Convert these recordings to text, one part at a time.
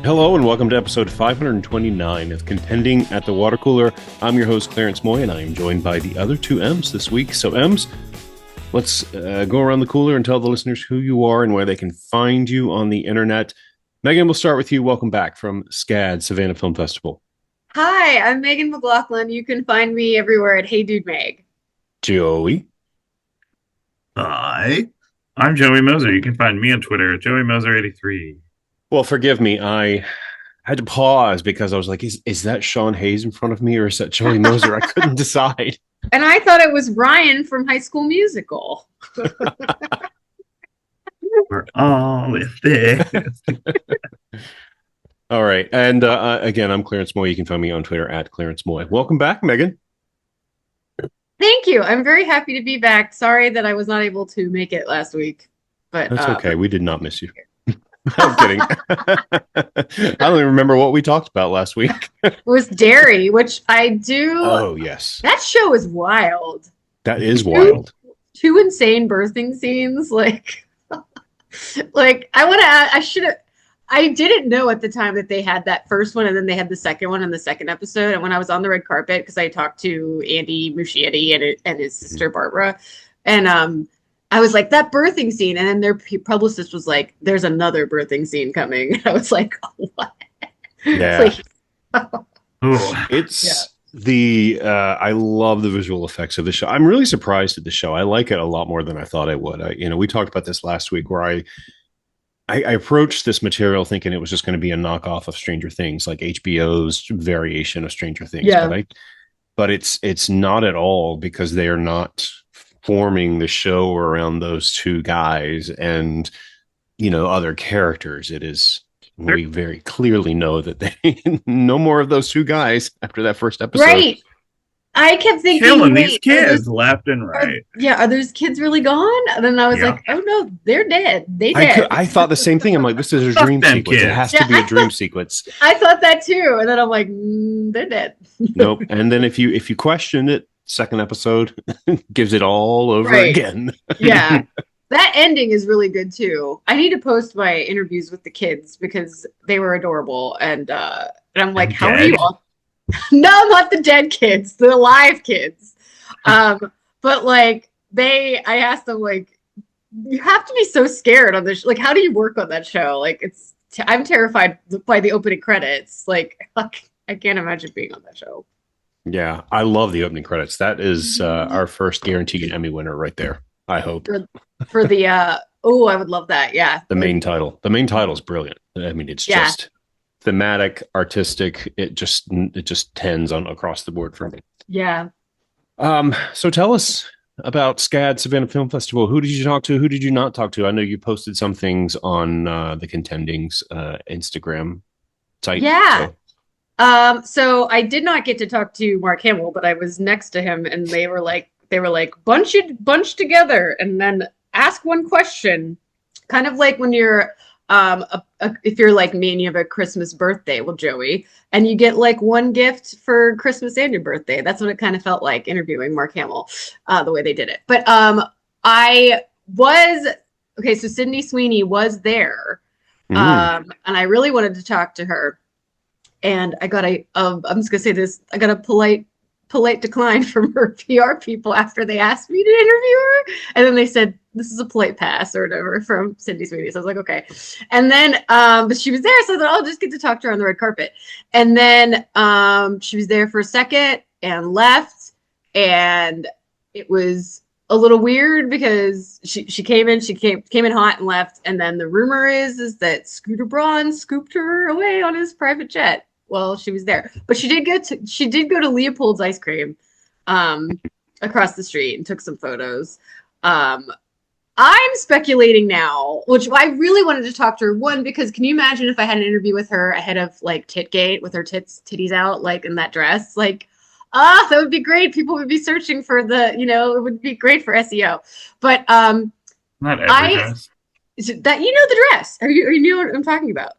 Hello and welcome to episode 529 of Contending at the Water Cooler. I'm your host, Clarence Moy, and I am joined by the other two M's this week. So, M's, let's go around the cooler and tell the listeners who you are and where they can find you on the internet. Megan, we'll start with you. Welcome back from SCAD Savannah Film Festival. Hi, I'm Megan McLaughlin. You can find me everywhere at Hey Dude Meg. Joey. Hi, I'm Joey Moser. You can find me on Twitter at JoeyMoser83. Well, forgive me. I had to pause because I was like, is that Sean Hayes in front of me or is that Joey Moser? I couldn't decide. And I thought it was Ryan from High School Musical. We're all in this. All right. And again, I'm Clarence Moy. You can find me on Twitter at Clarence Moy. Welcome back, Megan. Thank you. I'm very happy to be back. Sorry that I was not able to make it last week. But that's okay. We did not miss you. I'm kidding. I don't even remember what we talked about last week. It was Dairy, which I do. Oh, yes. That show is wild. That is wild. Two insane birthing scenes. Like I didn't know at the time that they had that first one and then they had the second one in the second episode. And when I was on the red carpet, because I talked to Andy Muschietti and his sister Barbara, and I was like, that birthing scene. And then their publicist was like, there's another birthing scene coming. And I was like, oh, what? Yeah. I love the visual effects of the show. I'm really surprised at the show. I like it a lot more than I thought I would. We talked about this last week where I approached this material thinking it was just going to be a knockoff of Stranger Things, like HBO's variation of Stranger Things. Yeah. But it's not at all, because they are not forming the show around those two guys and other characters. It is, we very clearly know that they no more of those two guys after that first episode. Right. I kept thinking, killing these kids left and right. Are those kids really gone? And then I was like, oh no, they're dead. I thought the same thing. I'm like, this is a dream sequence. Kids. It has to be a dream sequence. I thought that too. And then I'm like, they're dead. Nope. And then if you question it, second episode gives it all over again. Yeah. That ending is really good too. I need to post my interviews with the kids because they were adorable. And I'm like, how are you all? No, not the dead kids, the alive kids. But like I asked them, like, you have to be so scared on this. Like, how do you work on that show? Like, I'm terrified by the opening credits. Like, I can't imagine being on that show. Yeah, I love the opening credits. That is our first guaranteed Emmy winner right there, I hope. For the, I would love that, yeah. The main title. The main title is brilliant. I mean, it's just thematic, artistic. It just tends on across the board for me. Yeah. So tell us about SCAD Savannah Film Festival. Who did you talk to? Who did you not talk to? I know you posted some things on the Contending's Instagram site. Yeah. So I did not get to talk to Mark Hamill, but I was next to him and they were like bunch together and then ask one question, kind of like when you're if you're like me and you have a Christmas birthday, well, Joey, and you get like one gift for Christmas and your birthday. That's what it kind of felt like interviewing Mark Hamill, the way they did it. But so Sidney Sweeney was there, and I really wanted to talk to her. And I got I'm just gonna say this, I got a polite decline from her PR people after they asked me to interview her. And then they said, this is a polite pass or whatever from Sidney Sweeney. So I was like, okay. And then, but she was there. So I thought, I'll just get to talk to her on the red carpet. And then she was there for a second and left. And it was a little weird because she came in hot and left. And then the rumor is that Scooter Braun scooped her away on his private jet. Well, she was there, but she did go to Leopold's Ice Cream across the street and took some photos. I'm speculating now, which I really wanted to talk to her. One, because can you imagine if I had an interview with her ahead of like Titgate with her titties out, like in that dress, like, that would be great. People would be searching for it would be great for SEO. But not every dress. That the dress. You know what I'm talking about?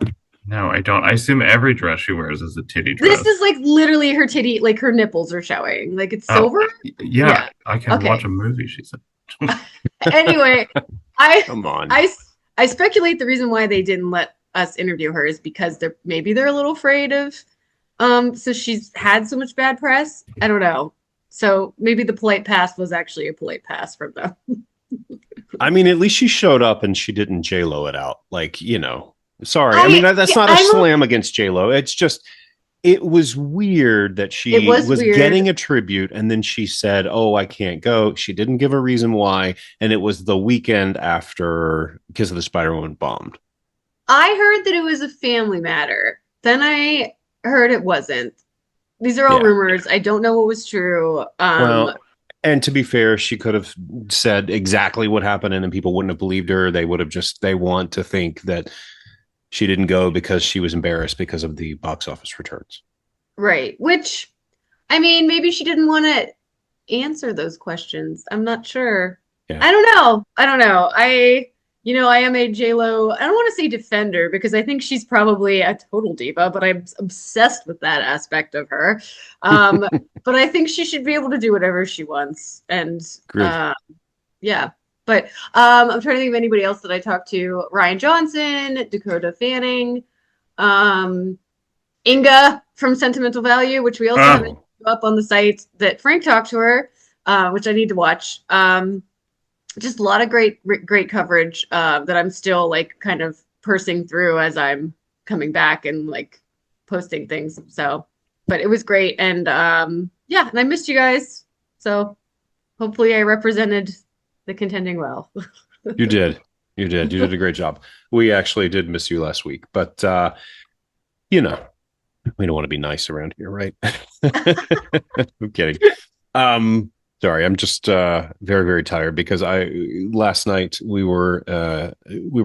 No, I don't. I assume every dress she wears is a titty dress. This is like literally her titty, like her nipples are showing. Like it's silver. Yeah. I can watch a movie, she said. Anyway, Come on. I speculate the reason why they didn't let us interview her is because they're a little afraid of so she's had so much bad press. I don't know. So maybe the polite pass was actually a polite pass from them. I mean, at least she showed up and she didn't J-Lo it out. Like, you know, sorry. I mean, that's not a slam against J-Lo. It's just, it was weird that she was getting a tribute and then she said, oh, I can't go. She didn't give a reason why. And it was the weekend after Kiss of the Spider Woman bombed. I heard that it was a family matter. Then I heard it wasn't. These are all rumors. I don't know what was true. Well, and to be fair, she could have said exactly what happened and then people wouldn't have believed her. They would have they want to think that she didn't go because she was embarrassed because of the box office returns. Right. Which, I mean, maybe she didn't want to answer those questions. I'm not sure. Yeah. I don't know. I am a J-Lo, I don't want to say defender because I think she's probably a total diva, but I'm obsessed with that aspect of her. But I think she should be able to do whatever she wants. And yeah. But I'm trying to think of anybody else that I talked to. Ryan Johnson, Dakota Fanning, Inga from Sentimental Value, which we also have up on the site that Frank talked to her, which I need to watch. Just a lot of great coverage that I'm still like kind of pursing through as I'm coming back and like posting things. So, but it was great. And and I missed you guys. So hopefully I represented the contending well. You did a great job. We actually did miss you last week, but we don't want to be nice around here, right? I'm kidding. Sorry, I'm just very, very tired because last night we were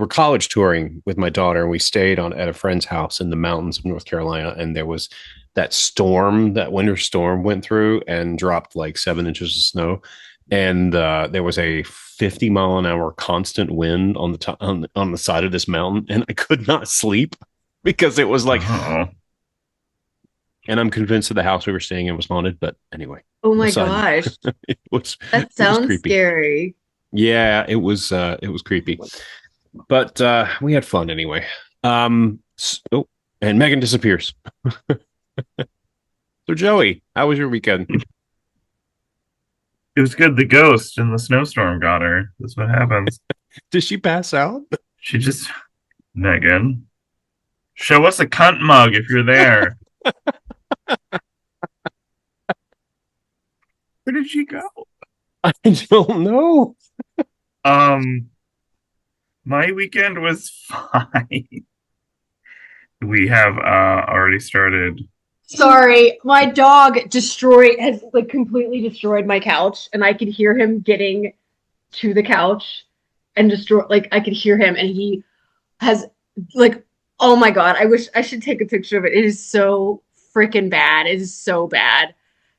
college touring with my daughter and we stayed at a friend's house in the mountains of North Carolina, and there was that winter storm went through and dropped like 7 inches of snow. And there was a 50-mile-an-hour constant wind on the side of this mountain, and I could not sleep because it was like, and I'm convinced that the house we were staying in was haunted. But anyway, oh my gosh, that sounds scary. Yeah, it was creepy, but we had fun anyway. And Megan disappears. So Joey, how was your weekend? It was good. The ghost in the snowstorm got her. That's what happens. Did she pass out? She just... Megan, show us a cunt mug if you're there. Where did she go? I don't know. My weekend was fine. We have already started... Sorry, my dog has like completely destroyed my couch, and I could hear him getting to the couch and I could hear him, and he has like, oh my God, I wish I should take a picture of it. It is so freaking bad. It is so bad.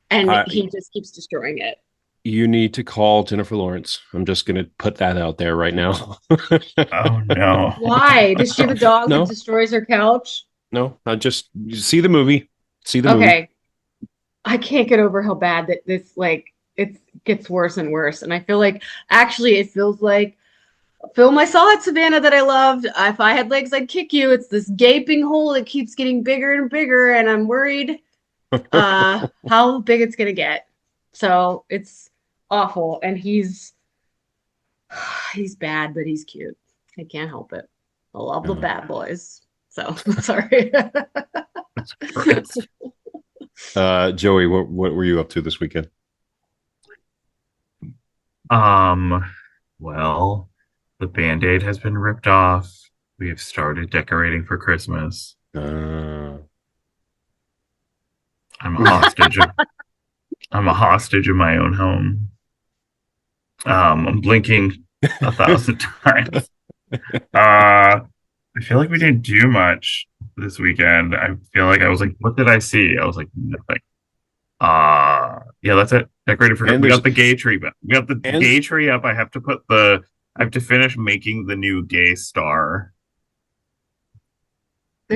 And he just keeps destroying it. You need to call Jennifer Lawrence. I'm just going to put that out there right now. Oh no. Why? Does she have a dog that destroys her couch? No, I just see the movie. Okay. I can't get over how bad that this, like, it gets worse and worse. And I feel like, actually, it feels like a film I saw at Savannah that I loved. If I had legs, I'd kick you. It's this gaping hole that keeps getting bigger and bigger. And I'm worried how big it's going to get. So it's awful. And he's bad, but he's cute. I can't help it. I love the bad boys. So sorry. Joey, what were you up to this weekend? Well, the Band-Aid has been ripped off. We have started decorating for Christmas. I'm a hostage. I'm a hostage of my own home. I'm blinking 1,000 times. I feel like we didn't do much this weekend. I feel like I was like, what did I see? I was like, nothing. Yeah, that's it. Decorated for we got the gay tree, but we got the gay tree up. I have to finish making the new gay star.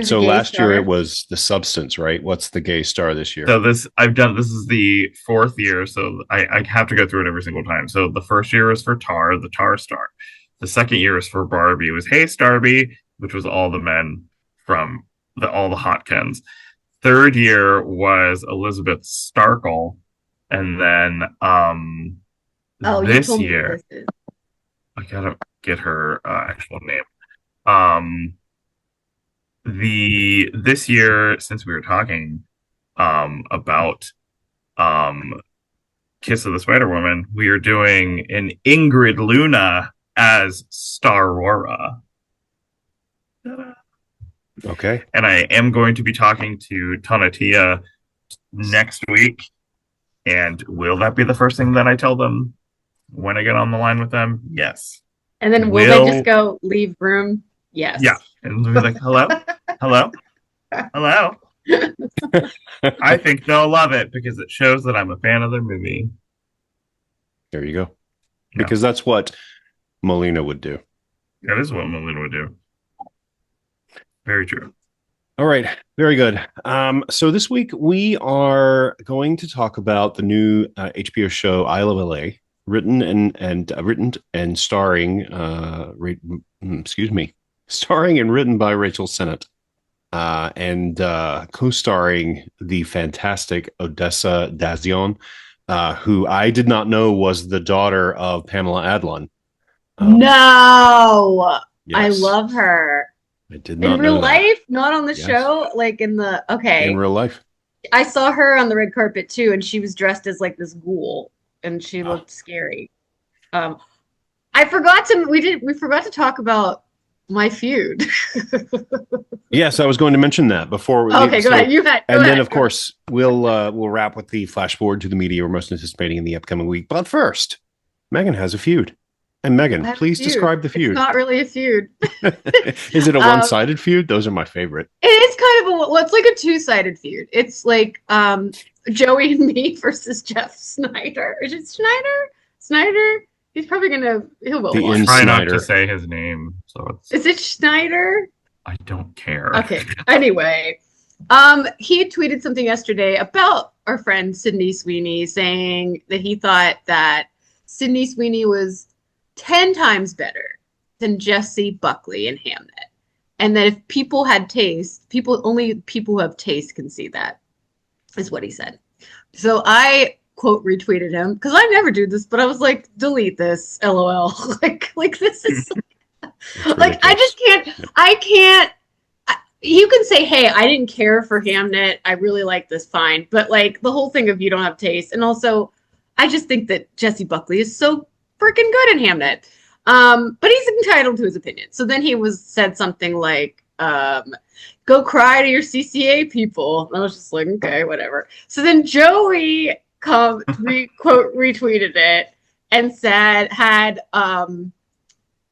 So last year it was the substance, right? What's the gay star this year? So this is the 4th year, so I have to go through it every single time. So the first year was for Tar, the Tar star. The second year is for Barbie. It was, hey Starby. which was all the men from all the Hotkins. Third year was Elizabeth Starkle, and then this year, I gotta get her actual name. This year, since we were talking about Kiss of the Spider Woman, we are doing an Ingrid Luna as Starrora. Okay. And I am going to be talking to Tonatia next week. And will that be the first thing that I tell them when I get on the line with them? Yes. And then will they just go leave room? Yes. Yeah. And they'll be like, hello? Hello? Hello? I think they'll love it because it shows that I'm a fan of their movie. There you go. Because that's what Molina would do. That is what Molina would do. Very true. All right. Very good. So this week we are going to talk about the new HBO show I Love LA, written and starring starring and written by Rachel Sennott, and co-starring the fantastic Odessa D'Azion, who I did not know was the daughter of Pamela Adlon. No, yes. I love her. I did not in real know life, not on the show, like in real life. I saw her on the red carpet too, and she was dressed as like this ghoul, and she looked scary. We forgot to talk about my feud. Yes, I was going to mention that before. Okay, go ahead. Then, of course, we'll wrap with the flash forward to the media we're most anticipating in the upcoming week. But first, Megan has a feud. And Megan, please describe the feud. It's not really a feud. Is it a one-sided feud? Those are my favorite. It is kind of it's like a two-sided feud. It's like Joey and me versus Jeff Snyder. Is it Snyder? He's probably he'll go. Try not to say his name. So is it Schneider? I don't care. Okay. Anyway, he tweeted something yesterday about our friend Sidney Sweeney, saying that he thought that Sidney Sweeney was 10 times better than Jessie Buckley in Hamnet. And that if people had taste, only people who have taste can see that, is what he said. So I quote retweeted him because I never do this, but I was like, delete this, LOL. like this is like I can't. You can say, hey, I didn't care for Hamnet. I really like this, fine. But like the whole thing of you don't have taste. And also, I just think that Jessie Buckley is so freaking good in Hamnet. But he's entitled to his opinion. So then he said something like, go cry to your CCA people. And I was just like, okay, whatever. So then Joey retweeted it and said,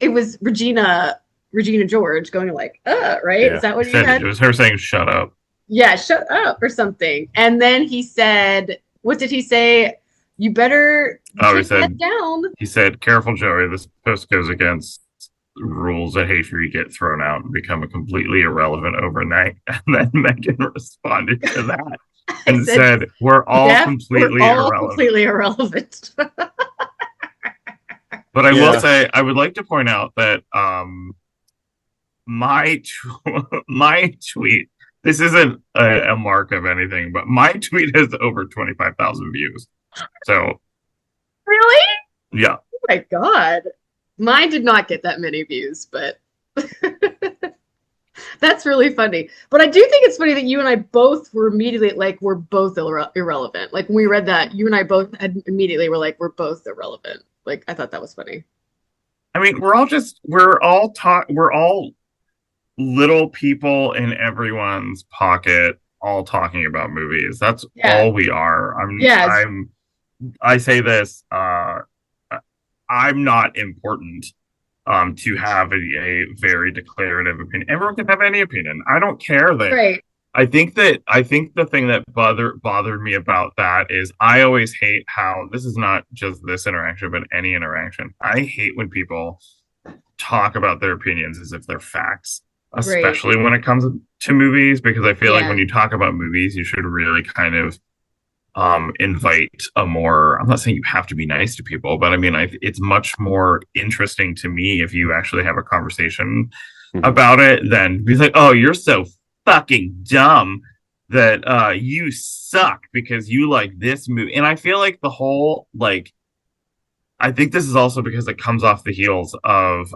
it was Regina George going like, right? Yeah. Is that what you had? It was her saying, shut up. Yeah, shut up or something. And then he said, what did he say? You better get down. He said, careful, Joey. This post goes against rules. I hate for you get thrown out and become a completely irrelevant overnight. And then Megan responded to that and said, we're all completely irrelevant. But I will say, I would like to point out that my tweet, this isn't a mark of anything, but my tweet has over 25,000 views. So really? Yeah. Oh my God. Mine did not get that many views, but that's really funny. But I do think it's funny that you and I both were immediately like, we're both irrelevant. Like when we read that, you and I both immediately were like, we're both irrelevant. Like I thought that was funny. I mean, we're all little people in everyone's pocket, all talking about movies. That's all we are. I say this, I'm not important to have a very declarative opinion. Everyone can have any opinion. I don't care that. Right. I think the thing that bothered me about that is I always hate how, this is not just this interaction, but any interaction. I hate when people talk about their opinions as if they're facts, especially when it comes to movies, because I feel like when you talk about movies, you should really kind of invite a more, I'm not saying you have to be nice to people, but I mean, it's much more interesting to me if you actually have a conversation about it than be like, oh, you're so fucking dumb that you suck because you like this movie. And I feel like the whole like I think this is also because it comes off the heels of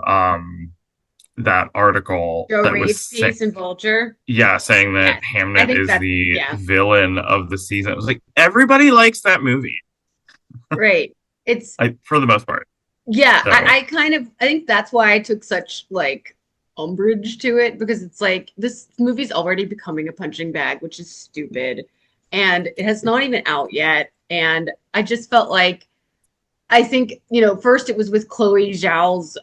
that article Joe that Reed's piece and Vulture. yeah, saying that Yes, I Hamnet think is that's the villain of the season. It was like everybody likes that movie. Right. It's for the most part. yeah, So, I think that's why I took such like umbrage to it, because it's like this movie's already becoming a punching bag, which is stupid. And it has not even out yet. And I just felt like I think, first it was with Chloe Zhao's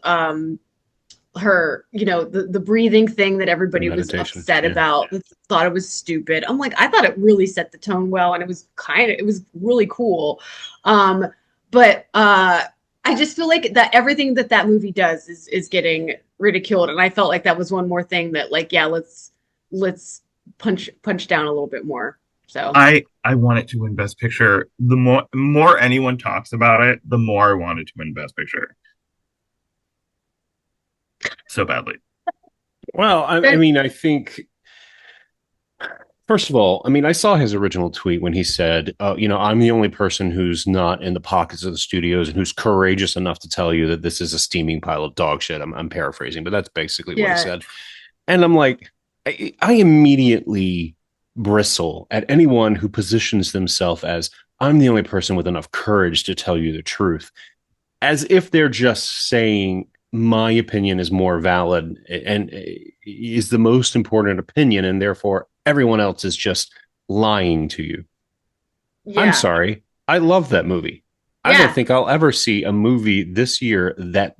her, the breathing thing that everybody was upset about, thought it was stupid. I'm like, I thought it really set the tone well, and it was really cool. But I just feel like that everything that movie does is getting ridiculed, and I felt like that was one more thing that, like, yeah, let's punch down a little bit more. So I want it to win Best Picture. The more anyone talks about it, the more I want it to win Best Picture. So badly. Well, I mean, I think, first of all, I mean, I saw his original tweet when he said, I'm the only person who's not in the pockets of the studios and who's courageous enough to tell you that this is a steaming pile of dog shit. I'm paraphrasing, but that's basically what he said. And I'm like, I immediately bristle at anyone who positions themselves as, I'm the only person with enough courage to tell you the truth, as if they're just saying, my opinion is more valid and is the most important opinion, and therefore everyone else is just lying to you. Yeah. I'm sorry. I love that movie. Yeah. I don't think I'll ever see a movie this year that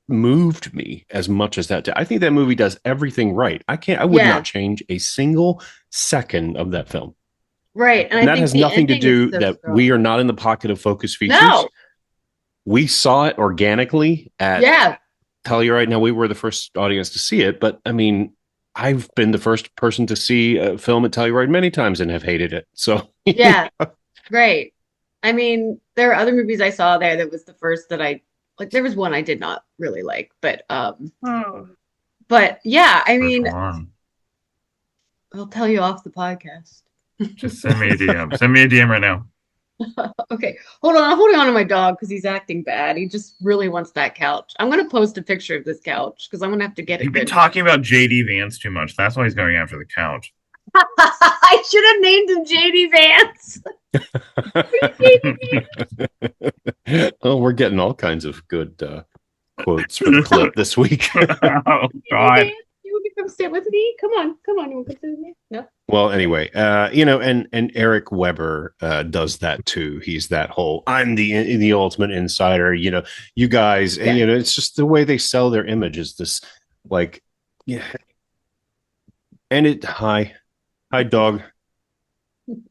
moved me as much as that. I think that movie does everything right. I would not change a single second of that film. Right. And that has nothing to do that we are not in the pocket of Focus Features. No. We saw it organically at Telluride. Now, we were the first audience to see it, but I mean, I've been the first person to see a film at Telluride many times and have hated it. So yeah, right. I mean, there are other movies I saw there that was the first that I like. There was one I did not really like, but yeah, I mean, I'll tell you off the podcast. Just send me a DM. Send me a DM right now. Okay, hold on. I'm holding on to my dog because he's acting bad. He just really wants that couch. I'm going to post a picture of this couch because I'm going to have to get it. You've been talking about JD Vance too much. That's why he's going after the couch. I should have named him JD Vance. Oh, we're getting all kinds of good quotes for the clip this week. Oh, God. You want to come sit with me? Come on. You want to come sit with me? No. Well, anyway, and Eric Weber does that too. He's that whole, I'm the ultimate insider, you guys, and it's just the way they sell their image is this, like, yeah. And hi dog.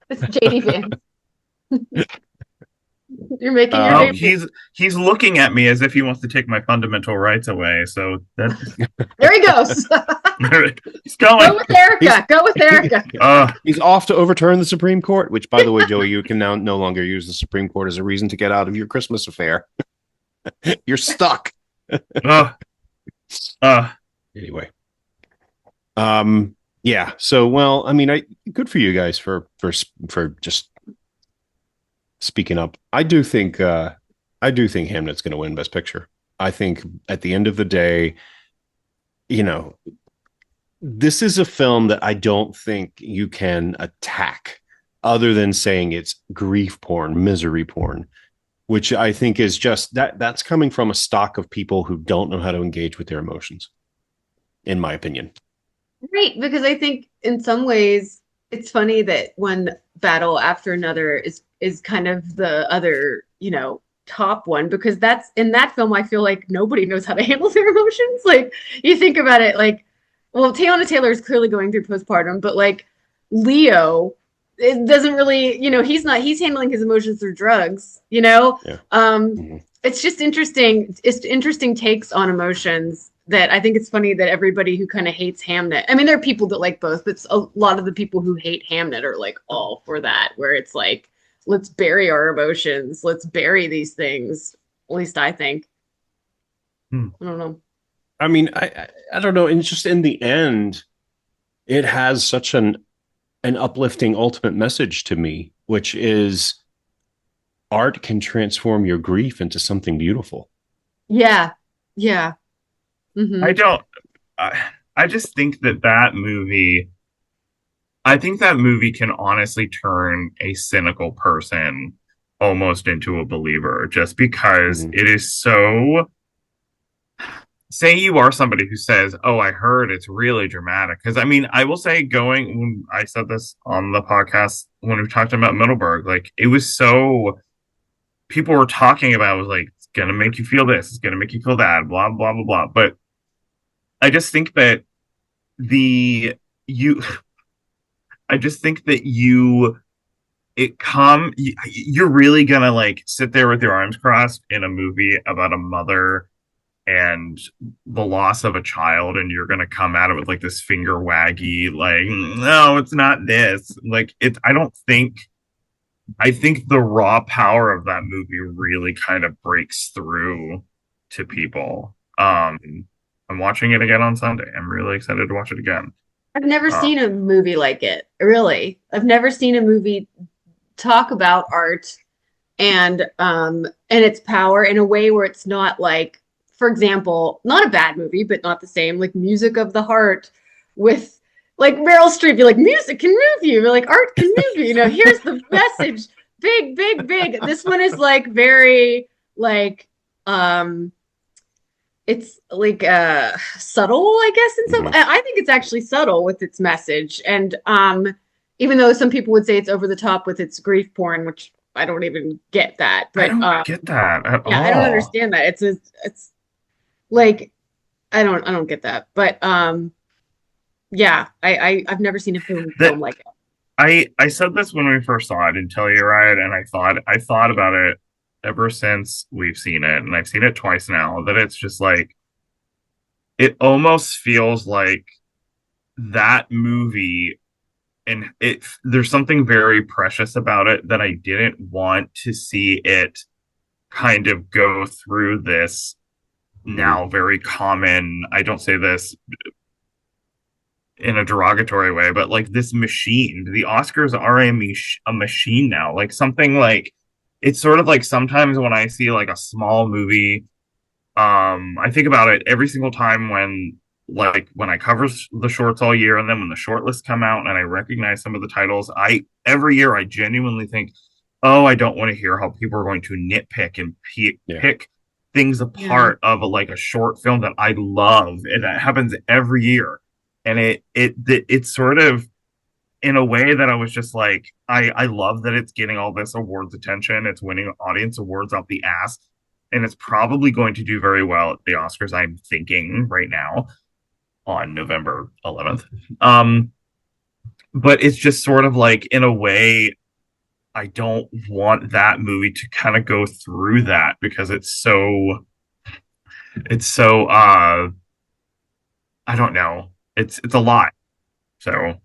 It's JD Vance. You're making your name. He's looking at me as if he wants to take my fundamental rights away. So that there he goes. He's going. Go with Erica. He's off to overturn the Supreme Court. Which, by the way, Joey, you can now no longer use the Supreme Court as a reason to get out of your Christmas affair. You're stuck. Anyway. Yeah. So, well, I mean, good for you guys for just speaking up. I do think Hamnet's going to win Best Picture. I think at the end of the day, this is a film that I don't think you can attack other than saying it's grief porn, misery porn, which I think is just that's coming from a stock of people who don't know how to engage with their emotions, in my opinion. Right. Because I think in some ways it's funny that one battle after another is kind of the other, top one, because that's in that film. I feel like nobody knows how to handle their emotions. Like, you think about it, like, well, Teyana Taylor is clearly going through postpartum, but like Leo, it doesn't really, he's handling his emotions through drugs, Yeah. It's just interesting. It's interesting takes on emotions that I think it's funny that everybody who kind of hates Hamnet, I mean, there are people that like both, but a lot of the people who hate Hamnet are like all for that, where it's like, let's bury our emotions. Let's bury these things. At least I think. I don't know. I mean, I don't know. And just in the end, it has such an uplifting ultimate message to me, which is art can transform your grief into something beautiful. Yeah. Yeah. I Hmm. don't. I just think that movie. I think that movie can honestly turn a cynical person almost into a believer, just because Mhm. it is so. Say you are somebody who says, "Oh, I heard it's really dramatic." Because I mean, I will say, going when I said this on the podcast when we talked about Middleburg, like it was so people were talking about it was like it's gonna make you feel this, it's gonna make you feel that, blah blah blah blah. But I just think that the you, I just think that you're really gonna like sit there with your arms crossed in a movie about a mother and the loss of a child, and you're gonna come at it with like this finger waggy like no it's not this, like it I think the raw power of that movie really kind of breaks through to people. I'm watching it again on Sunday. I'm really excited to watch it again. I've never uh, seen a movie like it, really. I've never seen a movie talk about art and its power in a way where it's not like, for example, not a bad movie, but not the same, like Music of the Heart with like Meryl Streep. You're like, music can move you. You're like, art can move you. You know, here's the message. Big, big, big. This one is like very like um it's like subtle, I guess, in some Mhm. I think it's actually subtle with its message. And even though some people would say it's over the top with its grief porn, which I don't even get that. I But don't get that at yeah, I don't all. understand that. It's like I don't get that. But yeah, I've never seen a film That like it. I said this when we first saw it in Telluride, and I thought about it ever since we've seen it, and I've seen it twice now. That it's just like it almost feels like that movie, and it there's something very precious about it that I didn't want to see it kind of go through this Mhm. now very common. I don't say this in a derogatory way, but like this machine. The Oscars are a machine now. Like something like it's sort of like sometimes when I see like a small movie, I think about it every single time when I cover the shorts all year, and then when the short lists come out and I recognize some of the titles, I every year I genuinely think, oh, I don't want to hear how people are going to nitpick and Yeah. pick things Yeah. apart of like a short film that I love, and that happens every year. And it's sort of in a way that I was just like, I love that it's getting all this awards attention. It's winning audience awards out the ass, and it's probably going to do very well at the Oscars. I'm thinking right now on November 11th. Um, but it's just sort of like in a way, I don't want that movie to kind of go through that because it's so I don't know. It's a lot. So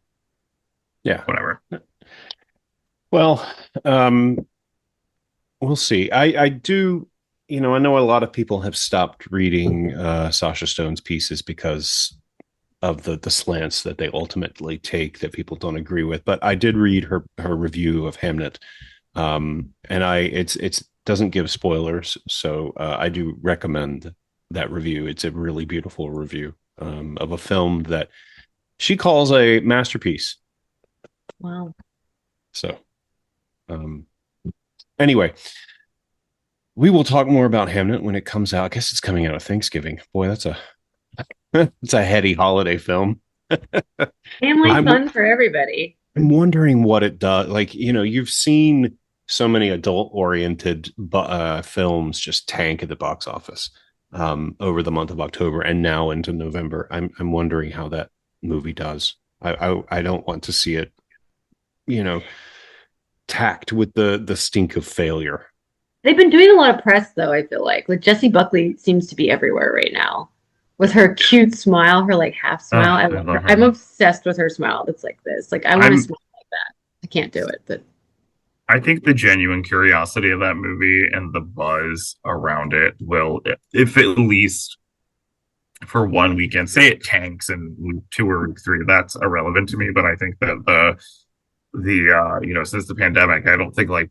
Yeah. whatever. Well, we'll see. I do, I know a lot of people have stopped reading Sasha Stone's pieces because of the slants that they ultimately take that people don't agree with. But I did read her review of Hamnet, and it's doesn't give spoilers, so I do recommend that review. It's a really beautiful review of a film that she calls a masterpiece. Wow. So um, anyway, we will talk more about Hamnet when it comes out. I guess it's coming out of Thanksgiving. Boy, that's a it's a heady holiday film. Family I'm fun for everybody. I'm wondering what it does. Like, you've seen so many adult oriented films just tank at the box office over the month of October and now into November. I'm wondering how that movie does. I don't want to see it, you know, tacked with the stink of failure. They've been doing a lot of press though, I feel like Jessie Buckley seems to be everywhere right now with her cute smile, her like half smile. I I love love her. I'm her. obsessed with her smile. That's like this. Like I want to I'm smile like that. I can't do it, but I think the genuine curiosity of that movie and the buzz around it will, if at least for one weekend. Say it tanks in week 2 or week 3. That's irrelevant to me. But I think that since the pandemic, I don't think like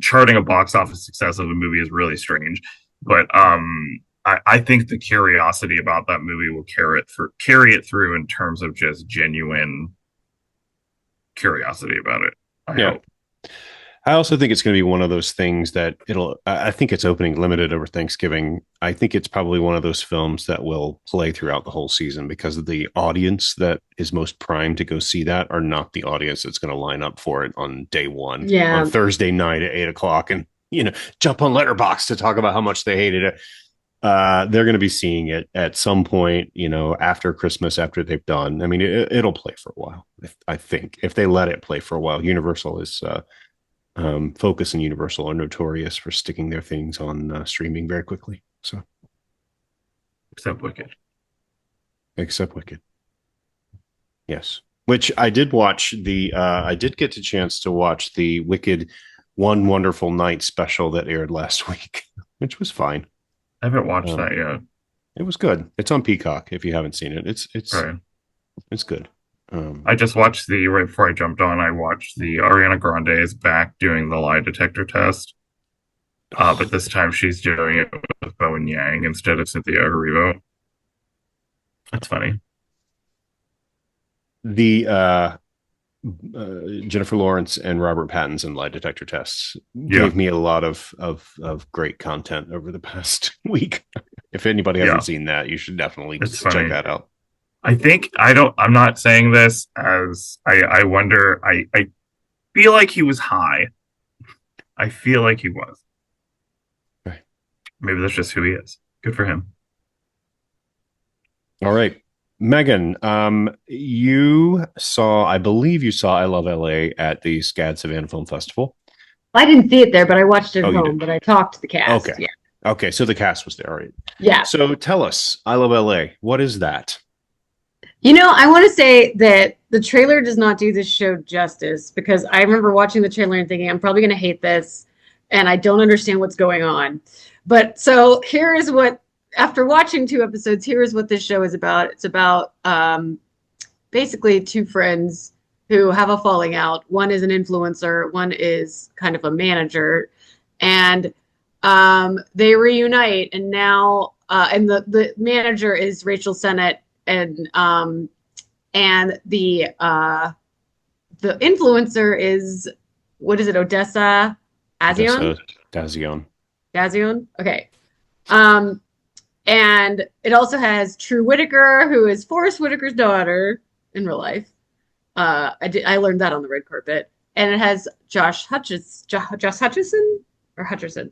charting a box office success of a movie is really strange. But I think the curiosity about that movie will carry it through in terms of just genuine curiosity about it. I hope. I also think it's going to be one of those things that I think it's opening limited over Thanksgiving. I think it's probably one of those films that will play throughout the whole season because of the audience that is most primed to go see that are not the audience that's going to line up for it on day one, on Thursday night at 8:00 and, jump on Letterboxd to talk about how much they hated it. They're going to be seeing it at some point, after Christmas, after they've done. I mean, it'll play for a while. I think if they let it play for a while. Universal is, Focus and Universal are notorious for sticking their things on streaming very quickly. So, except Wicked. Yes, which I did watch I did get a chance to watch the Wicked One Wonderful Night special that aired last week, which was fine. I haven't watched that yet. It was good. It's on Peacock. If you haven't seen it, it's good. I just watched right before I jumped on. I watched the Ariana Grande is back doing the lie detector test, but this time she's doing it with Bowen Yang instead of Cynthia Erivo. That's funny. The Jennifer Lawrence and Robert Pattinson lie detector tests gave me a lot of great content over the past week. If anybody hasn't seen that, you should definitely check that out. I'm not saying this as I wonder, I feel like he was high. I feel like he was. Right. Maybe that's just who he is. Good for him. All right. Megan, I believe you saw I Love LA at the SCAD Savannah Film Festival. I didn't see it there, but I watched it at home, but I talked to the cast. Okay. Yeah. Okay. So the cast was there. All right. Yeah. So tell us, I Love LA. What is that? I want to say that the trailer does not do this show justice because I remember watching the trailer and thinking, I'm probably going to hate this and I don't understand what's going on. But so here is what, after watching 2 episodes, here is what this show is about. It's about basically 2 friends who have a falling out. One is an influencer, one is kind of a manager, and they reunite. And now, and the manager is Rachel Sennott, and the influencer is, what is it, Odessa D'Azion? D'Azion? Okay. And it also has True Whitaker, who is Forrest Whitaker's daughter in real life. I learned that on the red carpet. And it has Josh Hutcherson, or Hutcherson?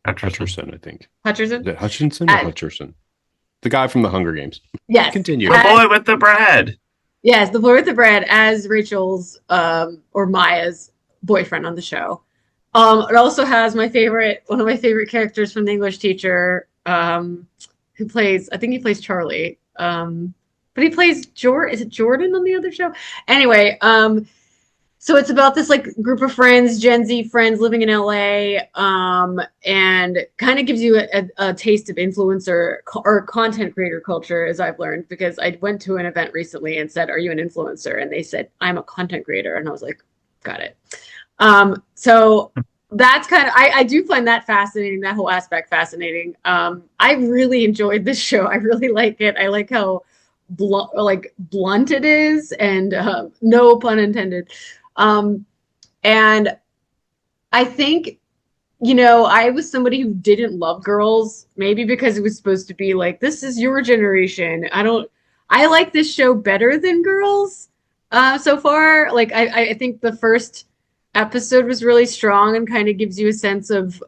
Hutcherson, I think. Hutcherson? Is it Hutchinson or Hutcherson? The guy from the Hunger Games. Yes. Continue. The boy with the bread. Yes, the boy with the bread as Rachel's or Maya's boyfriend on the show. It also has one of my favorite characters from the English teacher, who plays, I think he plays Charlie. But he plays is it Jordan on the other show? Anyway, so it's about this like group of friends, Gen Z friends living in LA, and kind of gives you a taste of influencer or content creator culture, as I've learned, because I went to an event recently and said, "Are you an influencer?" And they said, "I'm a content creator," and I was like, "Got it." So that's kind of, I do find that fascinating, that whole aspect fascinating. I really enjoyed this show. I really like it. I like how blunt it is, and no pun intended. And I think, I was somebody who didn't love girls, maybe because it was supposed to be like, this is your generation. I like this show better than Girls so far. Like, I think the first episode was really strong and kind of gives you a sense of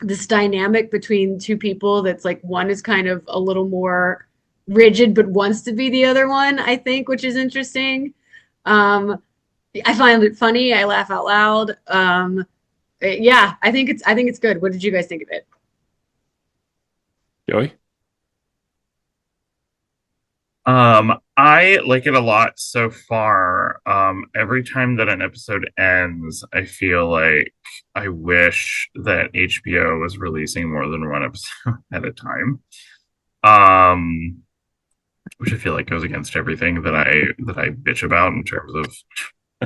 this dynamic between 2 people that's like, one is kind of a little more rigid but wants to be the other one, I think, which is interesting. I find it funny. I laugh out loud. Yeah, I think it's good. What did you guys think of it? Joey? I like it a lot so far. Every time that an episode ends, I feel like I wish that HBO was releasing more than 1 episode at a time. which I feel like goes against everything that I bitch about in terms of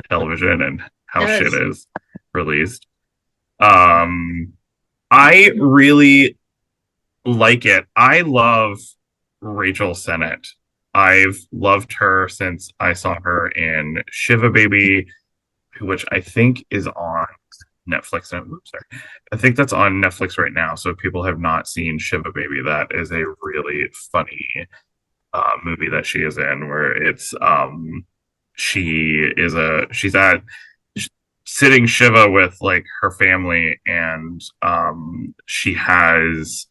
television and how shit is released. I really like it. I love Rachel Sennott. I've loved her since I saw her in Shiva Baby, which I think is on Netflix. Oops, sorry. I think that's on Netflix right now. So if people have not seen Shiva Baby, that is a really funny movie that she is in, where it's she's at sitting Shiva with like her family, and she has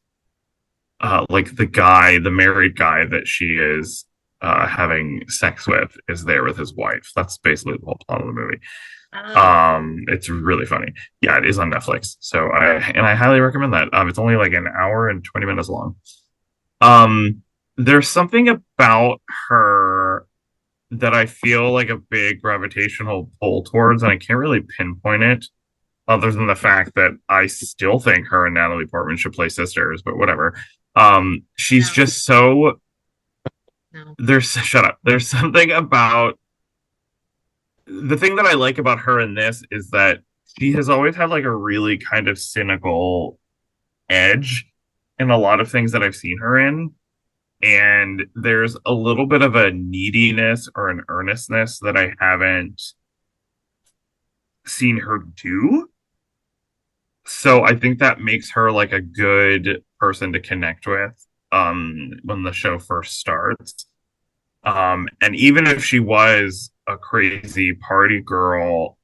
like the married guy that she is having sex with is there with his wife. That's basically the whole plot of the movie. It's really funny. Yeah, it is on Netflix. So I highly recommend that. It's only like an hour and 20 minutes long. There's something about her that I feel like a big gravitational pull towards, and I can't really pinpoint it other than the fact that I still think her and Natalie Portman should play sisters, but whatever. She's just so shut up. There's something about the thing that I like about her in this is that she has always had like a really kind of cynical edge in a lot of things that I've seen her in. And there's a little bit of a neediness or an earnestness that I haven't seen her do. So I think that makes her like a good person to connect with when the show first starts. And even if she was a crazy party girl,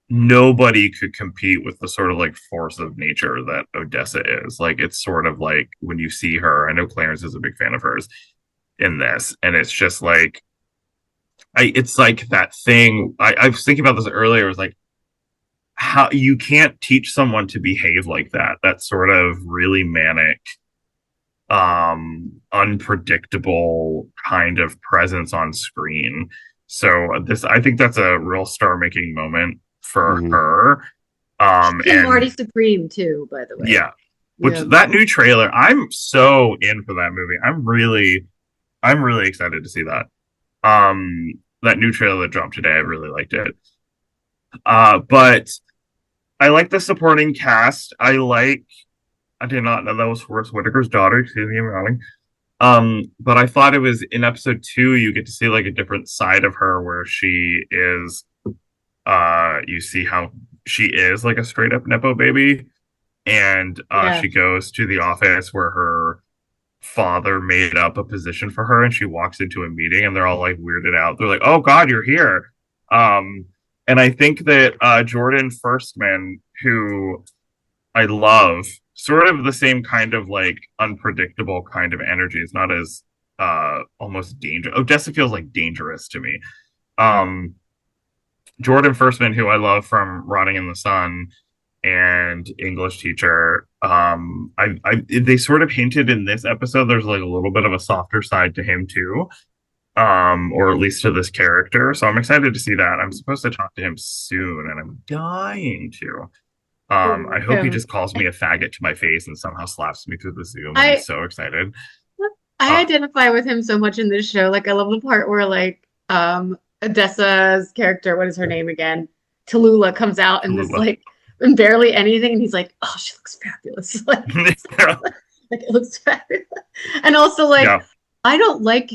nobody could compete with the sort of like force of nature that Odessa is. Like, it's sort of like when you see her, I know Clarence is a big fan of hers in this, and it's just like, it's like that thing. I was thinking about this earlier. It was like, how you can't teach someone to behave like that. That sort of really manic, unpredictable kind of presence on screen. So I think that's a real star-making moment for her. And Marty Supreme too, by the way. Yeah. Which that new trailer, I'm so in for that movie. I'm really excited to see that. That new trailer that dropped today, I really liked it. But I like the supporting cast. I did not know that was Forrest Whitaker's daughter. Excuse me, I'm yawning. But I thought it was in episode 2, you get to see like a different side of her where she is, you see how she is like a straight up Nepo baby. And she goes to the office where her father made up a position for her, and she walks into a meeting and they're all like weirded out. They're like, "Oh God, you're here." And I think that Jordan Firstman, who I love, sort of the same kind of like unpredictable kind of energy. It's not as almost dangerous. Odessa feels like dangerous to me. Jordan Firstman, who I love from Rotting in the Sun and English Teacher, they sort of hinted in this episode there's like a little bit of a softer side to him too, or at least to this character. So I'm excited to see that. I'm supposed to talk to him soon, and I'm dying to. I hope he just calls me a faggot to my face and somehow slaps me through the Zoom. I'm so excited. I identify with him so much in this show. Like, I love the part where like Odessa's character, what is her name again? Tallulah comes out and is like in barely anything, and he's like, "Oh, she looks fabulous." Like, like, it looks fabulous. And also like I don't like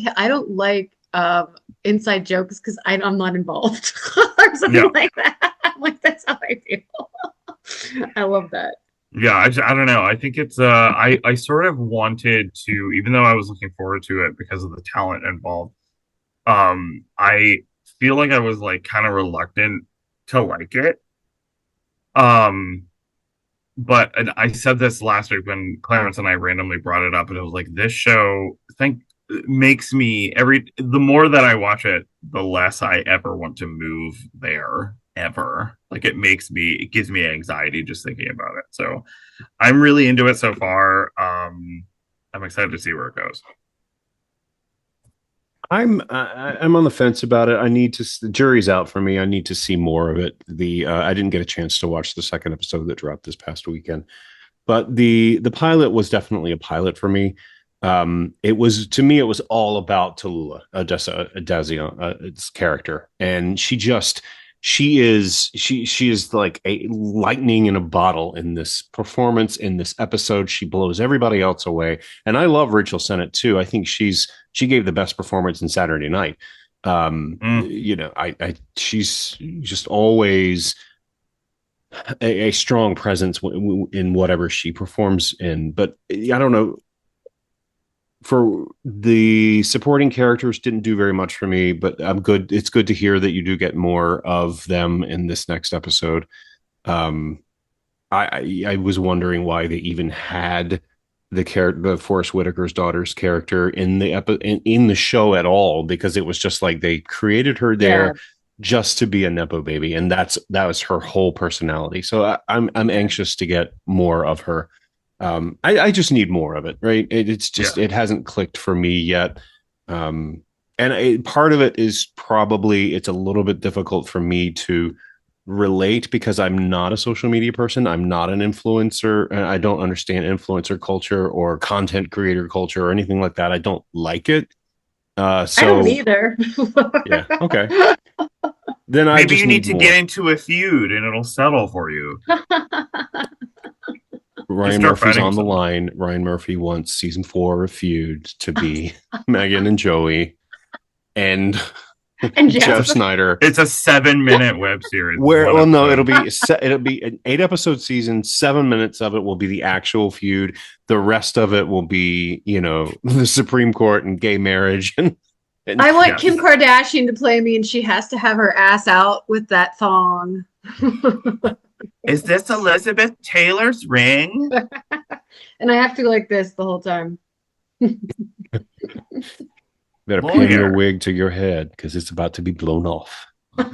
inside jokes because I'm not involved or something like that. I'm like, that's how I feel. I love that. Yeah, I don't know. I think it's I sort of wanted to, even though I was looking forward to it because of the talent involved, I feel like I was like kind of reluctant to like it. But and I said this last week when Clarence and I randomly brought it up, and it was like, this show makes me the more that I watch it, the less I ever want to move there ever. Like, it gives me anxiety just thinking about it. So I'm really into it so far. I'm excited to see where it goes. I'm on the fence about it. The jury's out for me. I need to see more of it. I didn't get a chance to watch the second episode that dropped this past weekend, but the pilot was definitely a pilot for me. It was, to me, it was all about Tallulah, Odessa D'Azion, its character, and she is like a lightning in a bottle in this performance, in this episode. She blows everybody else away, and I love Rachel Sennott too. I think she gave the best performance in Saturday Night. She's just always a strong presence in whatever she performs in. But I don't know, for the supporting characters, didn't do very much for me, but I'm good. It's good to hear that you do get more of them in this next episode. Um, I was wondering why they even had the Forrest Whitaker's daughter's character in in the show at all, because it was just like they created her there just to be a nepo baby, and that was her whole personality. So I'm anxious to get more of her. I just need more of it, right? It's just it hasn't clicked for me yet. Part of it is probably it's a little bit difficult for me to relate because I'm not a social media person. I'm not an influencer. And I don't understand influencer culture or content creator culture or anything like that. I don't like it. I don't either. Yeah. Okay. Then maybe you need to get into a feud and it'll settle for you. Ryan Murphy's on the line. Ryan Murphy wants season 4 of Feud to be Megan and Joey and Jeff Snyder. It's a 7-minute web series. It'll be an 8-episode season. 7 minutes of it will be the actual feud. The rest of it will be, the Supreme Court and gay marriage. And I want Kim Kardashian to play me, and she has to have her ass out with that thong. Is this Elizabeth Taylor's ring? And I have to go like this the whole time. Better pin your wig to your head because it's about to be blown off. Is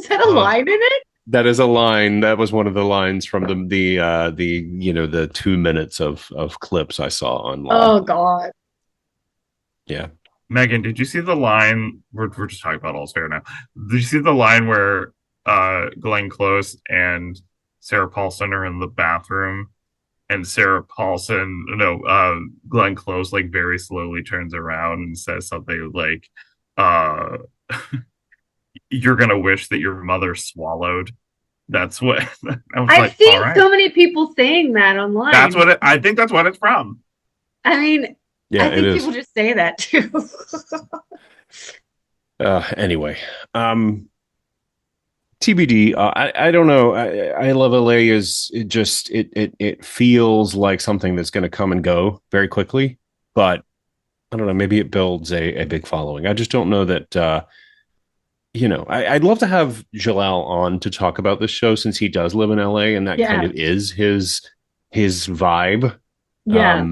that a line in it? That is a line. That was one of the lines from the 2 minutes of clips I saw online. Oh God. Yeah. Megan, did you see the line? We're just talking about All's Fair now. Did you see the line where Glenn Close and Sarah Paulson are in the bathroom, and Glenn Close like very slowly turns around and says something like, "You're gonna wish that your mother swallowed." That's what I've seen so many people saying that online. That's what I think. That's what it's from. I mean, I think people just say that too. Anyway, TBD. I don't know. I Love LA it feels like something that's going to come and go very quickly, but I don't know. Maybe it builds a big following. I just don't know that. I'd love to have Jalal on to talk about this show since he does live in LA and that kind of is his vibe. Yeah.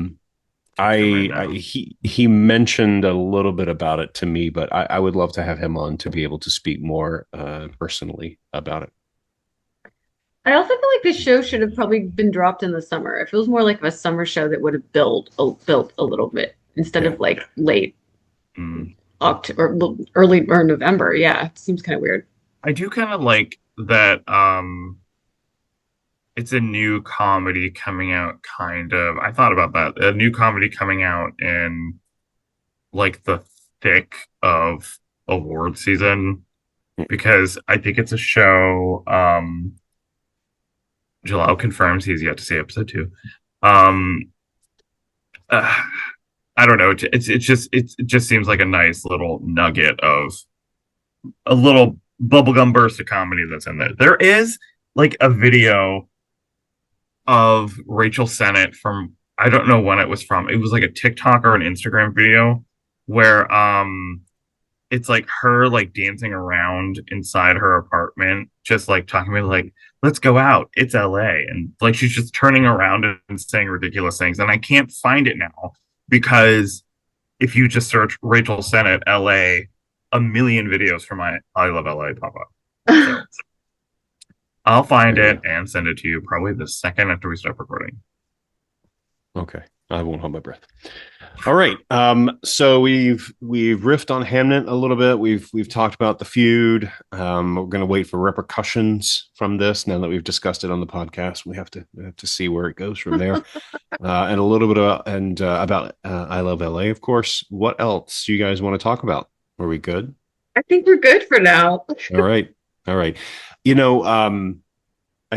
He mentioned a little bit about it to me, but I would love to have him on to be able to speak more personally about it. I also feel like this show should have probably been dropped in the summer. It feels more like a summer show that would have built a little bit instead of like late October or early or November. Yeah, it seems kind of weird. I do kind of like that. It's a new comedy coming out, kind of. I thought about that. A new comedy coming out in like the thick of award season, because I think it's a show. Jalal confirms he's yet to see episode 2. I don't know. It just seems like a nice little nugget of a little bubblegum burst of comedy that's in there. There is like a video of Rachel Sennott from, I don't know when it was from. It was like a TikTok or an Instagram video where it's like her like dancing around inside her apartment, just like talking about like, let's go out, it's LA, and like she's just turning around and saying ridiculous things. And I can't find it now because if you just search Rachel Sennott LA, a million videos from I Love LA pop up. So, I'll find it and send it to you probably the second after we start recording. Okay. I won't hold my breath. All right. So we've riffed on Hamnet a little bit. We've talked about the feud. We're going to wait for repercussions from this. Now that we've discussed it on the podcast, we have to see where it goes from there. And a little bit about I Love LA, of course. What else do you guys want to talk about? Are we good? I think we're good for now. All right. I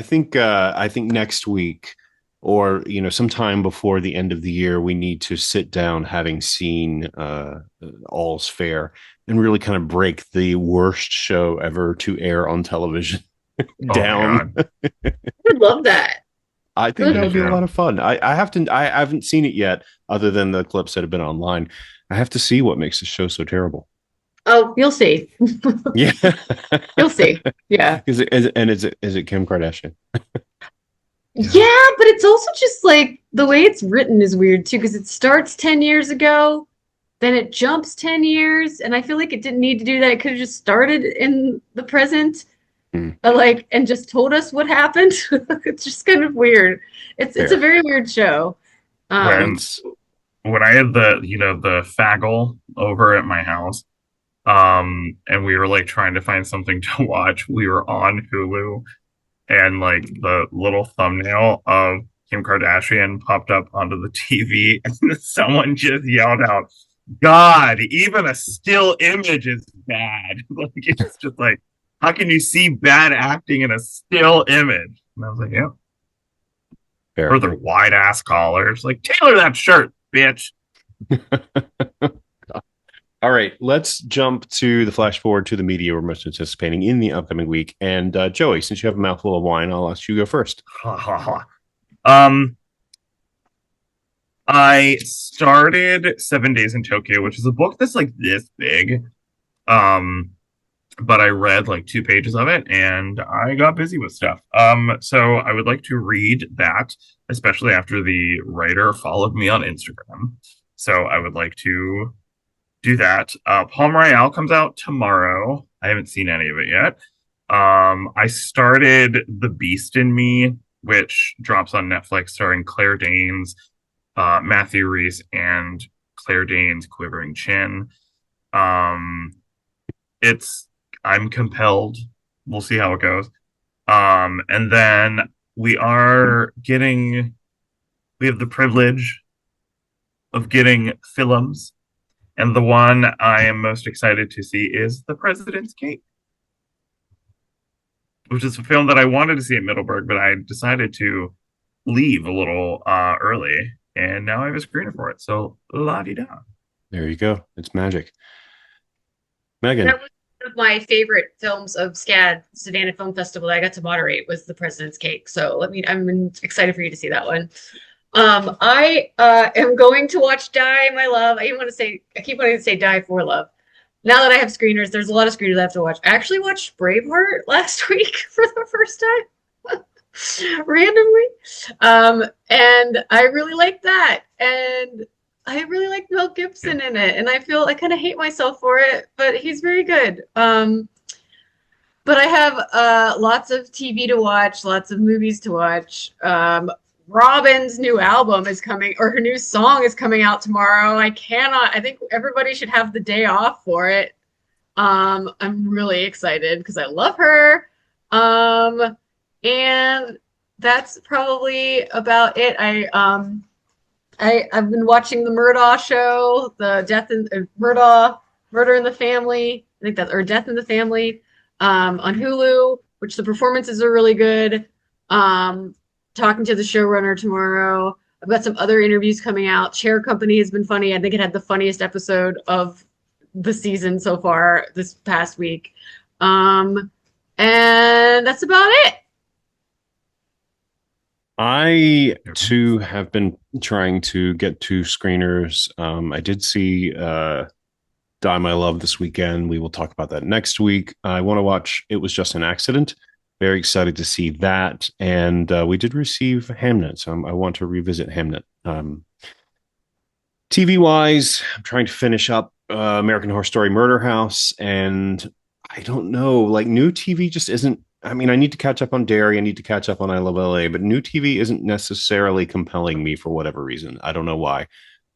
think next week, or sometime before the end of the year, we need to sit down, having seen All's Fair, and really kind of break the worst show ever to air on television down. I would love that. I think that would be a lot of fun. I haven't seen it yet, other than the clips that have been online. I have to see what makes the show so terrible. Oh, you'll see. Yeah, you'll see. Yeah. Is it Kim Kardashian? Yeah, but it's also just like the way it's written is weird too, because it starts 10 years ago, then it jumps 10 years, and I feel like it didn't need to do that. It could have just started in the present, and just told us what happened. It's just kind of weird. It's a very weird show. When I had the Faggle over at my house, and we were like trying to find something to watch, we were on Hulu. And like the little thumbnail of Kim Kardashian popped up onto the TV, and someone just yelled out, "God, even a still image is bad." Like, it's just like, how can you see bad acting in a still image? And I was like, yeah. Fair. Or their wide ass collars. Like, tailor that shirt, bitch. All right, let's jump to the flash forward to the media we're most anticipating in the upcoming week. And Joey, since you have a mouthful of wine, I'll ask you to go first. I started 7 Days in Tokyo, which is a book that's like this big. But I read like 2 pages of it and I got busy with stuff. So I would like to read that, especially after the writer followed me on Instagram. So I would like to do that. Palm Royale comes out tomorrow. I haven't seen any of it yet. I started The Beast in Me, which drops on Netflix, starring Claire Danes, Matthew Rhys, and Claire Danes' quivering chin. I'm compelled. We'll see how it goes. And then we have the privilege of getting films. And the one I am most excited to see is The President's Cake, which is a film that I wanted to see at Middleburg, but I decided to leave a little early, and now I have a screener for it. So, la-di-da. There you go. It's magic. Megan. That was one of my favorite films of SCAD Savannah Film Festival that I got to moderate, was The President's Cake. So I'm excited for you to see that one. I am going to watch Die, My Love. I keep wanting to say Die for Love. Now that I have screeners, there's a lot of screeners I have to watch. I actually watched Braveheart last week for the first time, randomly. And I really liked that. And I really like Mel Gibson in it. And I kind of hate myself for it, but he's very good. But I have lots of TV to watch, lots of movies to watch. Robin's new album is coming, or her new song is coming out tomorrow. I think everybody should have the day off for it. I'm really excited because I love her. And that's probably about it. I've been watching the Murdaugh show, the Murder in the Family. I think that's, or Death in the Family, on Hulu, which the performances are really good. Talking to the showrunner tomorrow. I've got some other interviews coming out. Chair Company has been funny. I think it had the funniest episode of the season so far this past week. And that's about it. I too have been trying to get to screeners. I did see Die My Love this weekend. We will talk about that next week. I want to watch It Was Just an Accident. Very excited to see that. And we did receive Hamnet, so I want to revisit Hamnet. TV-wise, I'm trying to finish up American Horror Story Murder House, and I don't know, like, new TV just isn't I mean, I need to catch up on Dairy. I need to catch up on I Love LA, but new TV isn't necessarily compelling me for whatever reason. I don't know why.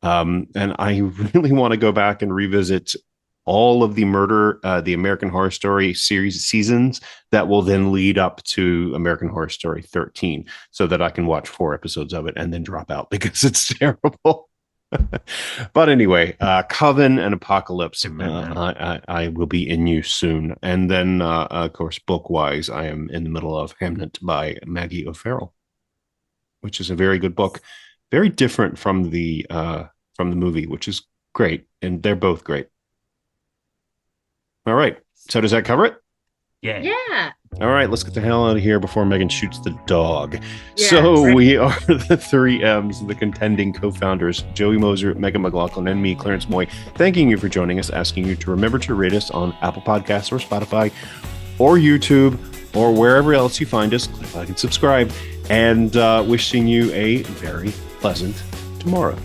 And I really want to go back and revisit all of the the American Horror Story series seasons that will then lead up to American Horror Story 13 so that I can watch 4 episodes of it and then drop out because it's terrible. But anyway, Coven and Apocalypse, I will be in use soon. And then, of course, book-wise, I am in the middle of Hamnet by Maggie O'Farrell, which is a very good book. Very different from the movie, which is great. And they're both great. All right. So does that cover it? Yeah. All right, let's get the hell out of here before Megan shoots the dog. Yeah, so right. We are the 3 M's, the contending co-founders, Joey Moser, Megan McLaughlin, and me, Clarence Moy, thanking you for joining us, asking you to remember to rate us on Apple Podcasts or Spotify or YouTube or wherever else you find us. Click like and subscribe, and wishing you a very pleasant tomorrow.